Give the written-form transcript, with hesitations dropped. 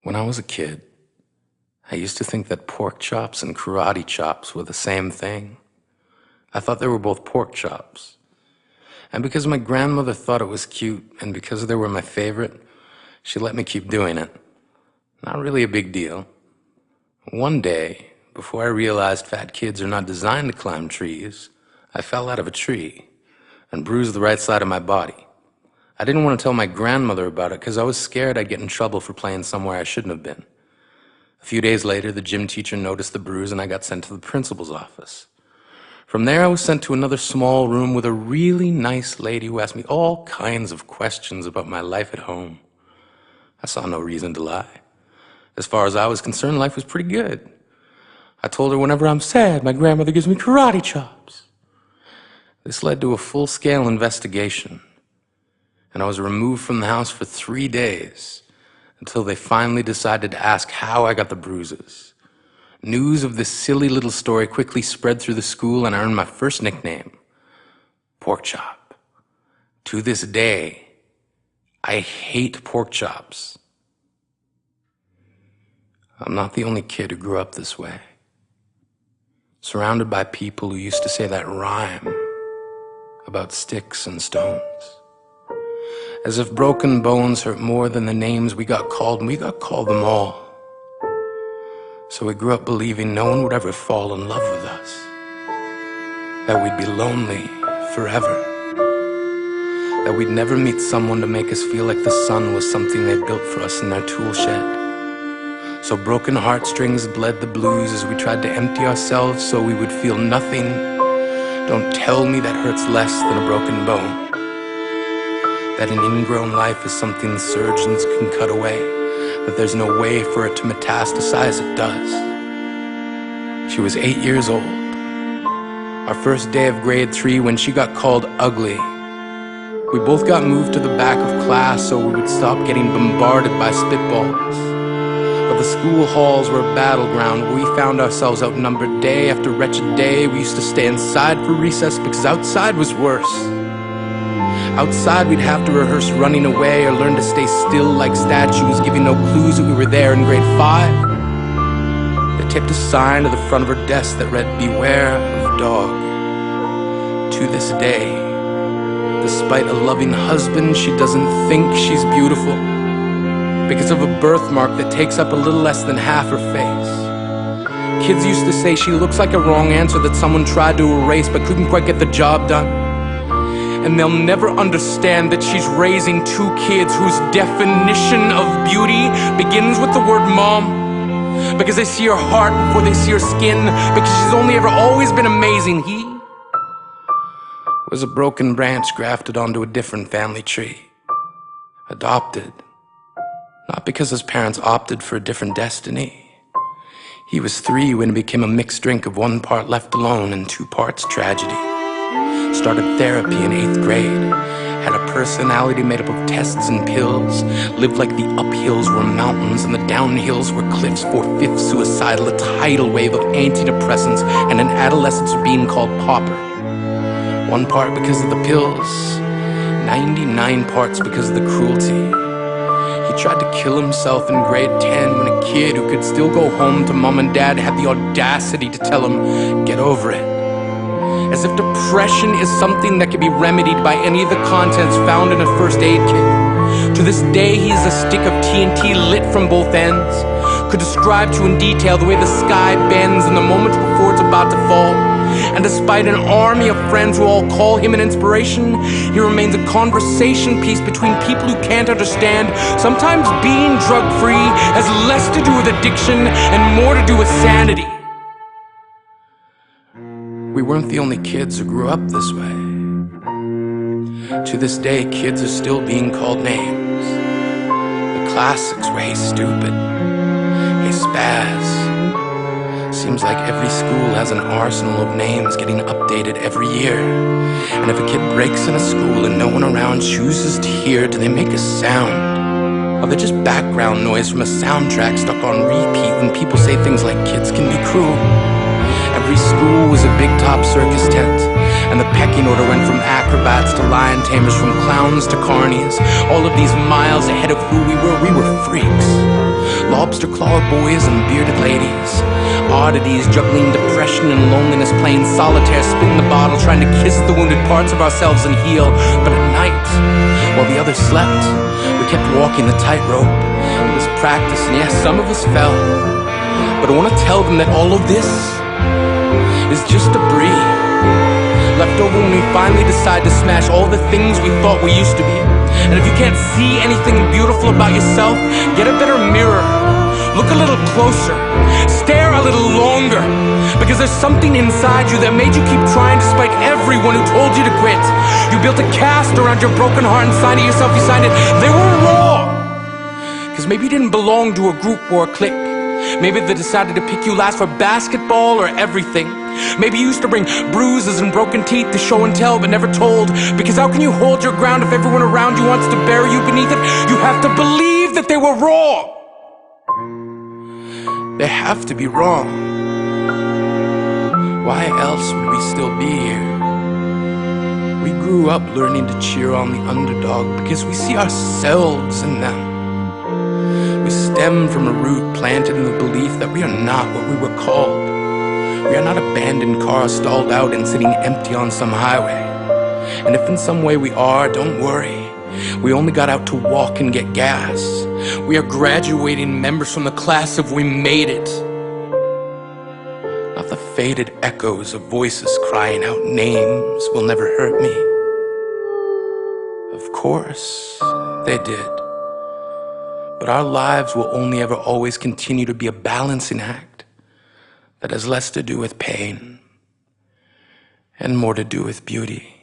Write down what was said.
When I was a kid, I used to think that pork chops and karate chops were the same thing. I thought they were both pork chops. And because my grandmother thought it was cute, and because they were my favorite, she let me keep doing it. Not really a big deal. One day, before I realized fat kids are not designed to climb trees, I fell out of a tree and bruised the right side of my body. I didn't want to tell my grandmother about it because I was scared I'd get in trouble for playing somewhere I shouldn't have been. A few days later, the gym teacher noticed the bruise and I got sent to the principal's office. From there, I was sent to another small room with a really nice lady who asked me all kinds of questions about my life at home. I saw no reason to lie. As far as I was concerned, life was pretty good. I told her whenever I'm sad, my grandmother gives me karate chops. This led to a full-scale investigation, and I was removed from the house for 3 days until they finally decided to ask how I got the bruises. News of this silly little story quickly spread through the school, and I earned my first nickname, Pork Chop. To this day, I hate pork chops. I'm not the only kid who grew up this way, surrounded by people who used to say that rhyme about sticks and stones. As if broken bones hurt more than the names we got called, and we got called them all. So we grew up believing no one would ever fall in love with us, that we'd be lonely forever, that we'd never meet someone to make us feel like the sun was something they'd built for us in their tool shed. So broken heartstrings bled the blues as we tried to empty ourselves so we would feel nothing. Don't tell me that hurts less than a broken bone. That an ingrown life is something surgeons can cut away, that there's no way for it to metastasize, it does. She was 8 years old. Our first day of grade 3 when she got called ugly. We both got moved to the back of class so we would stop getting bombarded by spitballs. But the school halls were a battleground where we found ourselves outnumbered day after wretched day. We used to stay inside for recess because outside was worse. Outside we'd have to rehearse running away or learn to stay still like statues, giving no clues that we were there in grade 5. They taped a sign to the front of her desk that read, "Beware of dog." To this day, despite a loving husband, she doesn't think she's beautiful because of a birthmark that takes up a little less than half her face. Kids used to say she looks like a wrong answer that someone tried to erase but couldn't quite get the job done. And they'll never understand that she's raising 2 kids whose definition of beauty begins with the word mom, because they see her heart before they see her skin, because she's only ever always been amazing. He was a broken branch grafted onto a different family tree, adopted. Not because his parents opted for a different destiny. He was 3 when it became a mixed drink of 1 part left alone and 2 parts tragedy. Started therapy in 8th grade. Had a personality made up of tests and pills. Lived like the uphills were mountains and the downhills were cliffs. 4/5 suicidal, a tidal wave of antidepressants, and an adolescence being called pauper. 1 part because of the pills, 99 parts because of the cruelty. He tried to kill himself in grade 10 when a kid who could still go home to mom and dad had the audacity to tell him, "Get over it." As if depression is something that can be remedied by any of the contents found in a first aid kit. To this day, he is a stick of TNT lit from both ends. Could describe to you in detail the way the sky bends in the moments before it's about to fall. And despite an army of friends who all call him an inspiration, he remains a conversation piece between people who can't understand. Sometimes being drug-free has less to do with addiction and more to do with sanity. We weren't the only kids who grew up this way. To this day, kids are still being called names. The classics were "Hey stupid," "Hey spaz." Seems like every school has an arsenal of names getting updated every year. And if a kid breaks in a school and no one around chooses to hear, do they make a sound? Or they're just background noise from a soundtrack stuck on repeat when people say things like kids can be cruel? Every school was a big top circus tent, And the pecking order went from acrobats to lion tamers, from clowns to carnies. All of these miles ahead of who we were freaks. Lobster claw boys and bearded ladies, oddities juggling depression and loneliness, playing solitaire, spinning the bottle, trying to kiss the wounded parts of ourselves and heal. But at night, while the others slept, we kept walking the tightrope. It was practice, and yes, some of us fell. But I want to tell them that all of this is just debris, left over when we finally decide to smash all the things we thought we used to be. And if you can't see anything beautiful about yourself, get a better mirror. Look a little closer. Stare a little longer. Because there's something inside you that made you keep trying despite everyone who told you to quit. You built a cast around your broken heart and signed it yourself. You signed it. They were wrong. Because maybe you didn't belong to a group or a clique. Maybe they decided to pick you last for basketball or everything. Maybe you used to bring bruises and broken teeth to show and tell but never told. Because how can you hold your ground if everyone around you wants to bury you beneath it? You have to believe that they were wrong. They have to be wrong. Why else would we still be here? We grew up learning to cheer on the underdog because we see ourselves in them. We stem from a root planted in the belief that we are not what we were called. We are not abandoned cars stalled out and sitting empty on some highway. And if in some way we are, don't worry. We only got out to walk and get gas. We are graduating members from the class of We Made It. Not the faded echoes of voices crying out names will never hurt me. Of course, they did. But our lives will only ever always continue to be a balancing act that has less to do with pain and more to do with beauty.